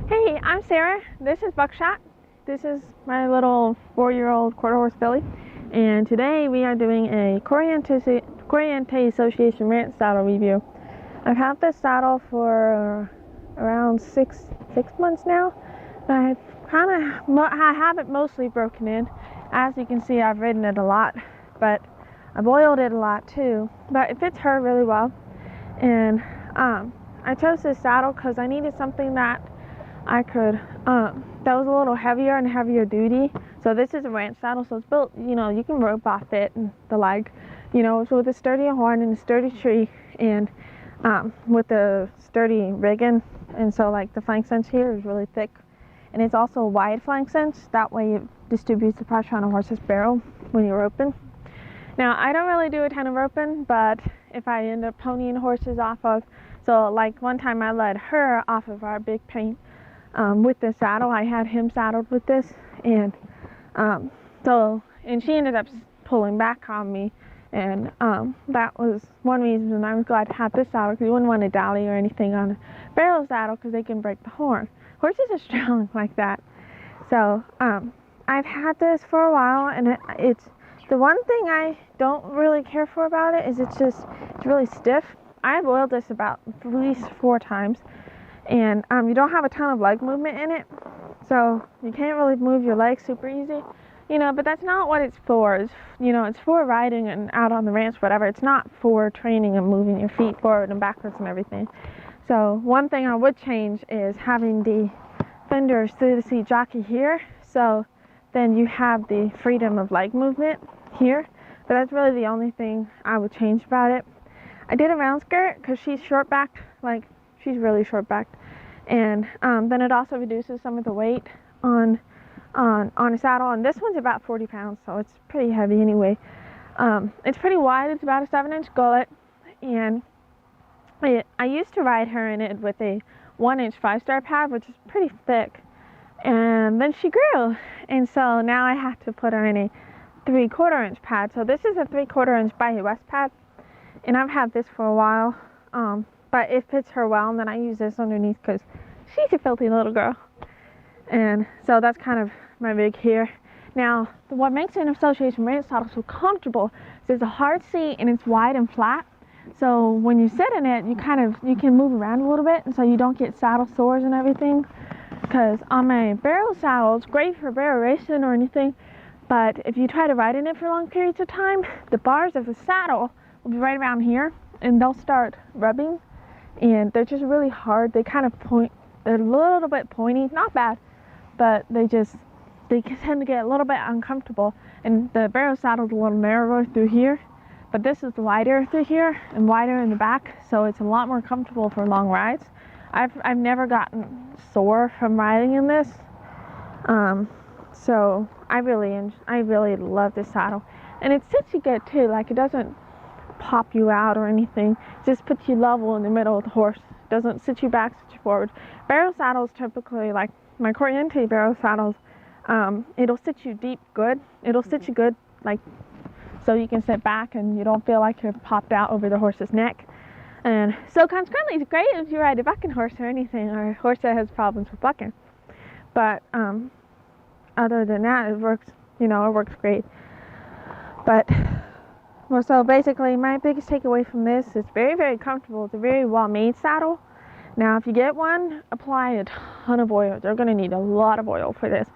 Hey, I'm Sarah. This is Buckshot. This is my little 4-year-old quarter horse filly. And today we are doing a Corriente Association Ranch saddle review. I've had this saddle for around six months now. I have it mostly broken in. As you can see, I've ridden it a lot, but I've oiled it a lot too. But it fits her really well. And I chose this saddle because I needed something that I could, that was a little heavier and heavier duty. So this is a ranch saddle, so it's built, you can rope off it and the leg, so with a sturdy horn and a sturdy tree and with a sturdy rigging. And so like the flank cinch here is really thick. And it's also a wide flank cinch. That way it distributes the pressure on a horse's barrel when you're roping. Now, I don't really do a ton of roping, but if I end up ponying horses off of, so like one time I led her off of our big paint with this saddle. I had him saddled with this, and and she ended up pulling back on me, and that was one reason I was glad to have this saddle, because you wouldn't want to dally or anything on a barrel saddle because they can break the horn. Horses are strong like that. So I've had this for a while, and it's the one thing I don't really care for about it is it's really stiff. I've oiled this about at least 4 times, and you don't have a ton of leg movement in it, so you can't really move your legs super easy, but that's not what it's for. It's for riding and out on the ranch, whatever. It's not for training and moving your feet forward and backwards and everything. So one thing I would change is having the fenders through the seat jockey here, so then you have the freedom of leg movement here. But that's really the only thing I would change about it. I did a round skirt because she's short backed, like she's really short backed, and then it also reduces some of the weight on a saddle. And this one's about 40 pounds, so it's pretty heavy anyway. It's pretty wide. It's about a 7-inch gullet, and I used to ride her in it with a 1-inch 5-star pad, which is pretty thick. And then she grew, and so now I have to put her in a 3/4 inch pad. So this is a 3/4 inch Bayou West pad, and I've had this for a while, but it fits her well. And then I use this underneath because she's a filthy little girl, and so that's kind of my rig here. Now, what makes an Association Ranch saddle so comfortable is it's a hard seat and it's wide and flat. So when you sit in it, you can move around a little bit, and so you don't get saddle sores and everything. Because on my barrel saddle, it's great for barrel racing or anything, but if you try to ride in it for long periods of time, the bars of the saddle will be right around here, and they'll start rubbing, and they're just really hard. They kind of point, they're a little bit pointy, not bad, but they tend to get a little bit uncomfortable. And the barrel saddle's a little narrower through here, but this is wider through here and wider in the back, so it's a lot more comfortable for long rides. I've never gotten sore from riding in this, so I really love this saddle, and it sits you good too. Like, it doesn't pop you out or anything. It just puts you level in the middle of the horse. It doesn't sit you back, sit you forward. Barrel saddles typically, like my Corriente barrel saddles, it'll sit you deep good. It'll sit you good, like, so you can sit back and you don't feel like you're popped out over the horse's neck. And so consequently, it's great if you ride a bucking horse or anything, or a horse that has problems with bucking. But other than that, it works great. But, well, so basically, my biggest takeaway from this is very, very comfortable. It's a very well-made saddle. Now, if you get one, apply a ton of oil. They're going to need a lot of oil for this,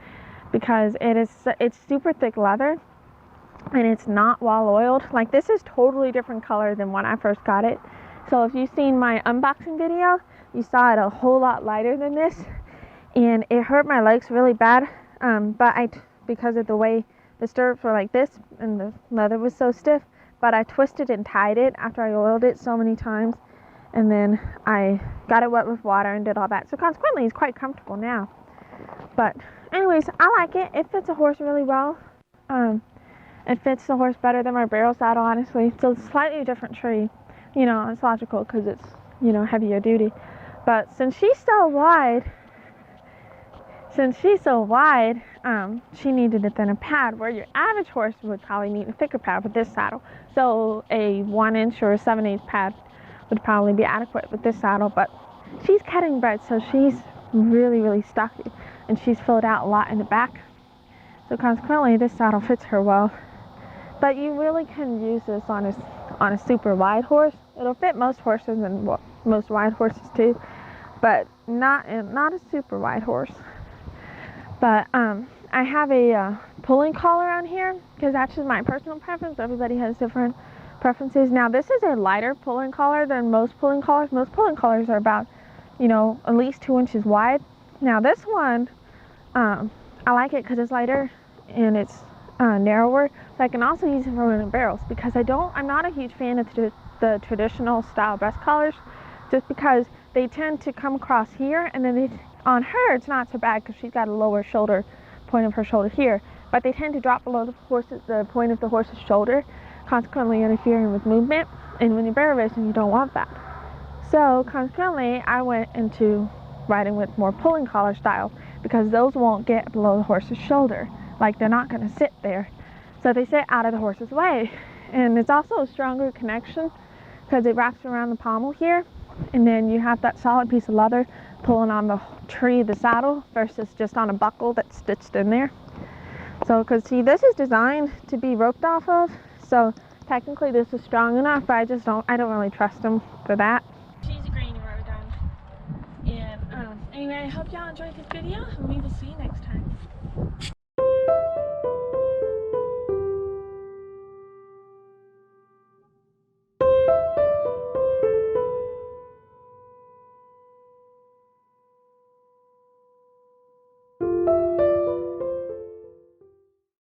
because it's super thick leather, and it's not well oiled. Like, this is totally different color than when I first got it. So if you've seen my unboxing video, you saw it a whole lot lighter than this, and it hurt my legs really bad, but because of the way the stirrups were like this and the leather was so stiff, but I twisted and tied it after I oiled it so many times, and then I got it wet with water and did all that. So consequently, it's quite comfortable now. But anyways, I like it. It fits a horse really well. It fits the horse better than my barrel saddle, honestly. It's a slightly different tree. It's logical because it's, heavier duty. But since she's so wide, she needed a thinner pad, where your average horse would probably need a thicker pad with this saddle. So a 1-inch or a 7/8 pad would probably be adequate with this saddle. But she's cutting bred, so she's really, really stocky, and she's filled out a lot in the back. So consequently, this saddle fits her well. But you really can use this on a super wide horse. It'll fit most horses and most wide horses too, but not a super wide horse. But I have a pulling collar on here because that's just my personal preference. Everybody has different preferences. Now this is a lighter pulling collar than most pulling collars. Most pulling collars are about, at least 2 inches wide. Now this one, I like it because it's lighter and it's narrower. But I can also use it for running barrels because I'm not a huge fan of the traditional style breast collars, just because they tend to come across here, and then on her it's not so bad because she's got a lower shoulder, point of her shoulder here, but they tend to drop below the point of the horse's shoulder, consequently interfering with movement. And when you're barrel racing, you don't want that. So consequently, I went into riding with more pulling collar style because those won't get below the horse's shoulder. Like, they're not going to sit there. So they sit out of the horse's way. And it's also a stronger connection because it wraps around the pommel here, and then you have that solid piece of leather pulling on the tree of the saddle versus just on a buckle that's stitched in there. So, because see, this is designed to be roped off of, so technically this is strong enough, but I don't really trust them for that. She's a granny rode on. And anyway, I hope y'all enjoyed this video, and we will see you next time.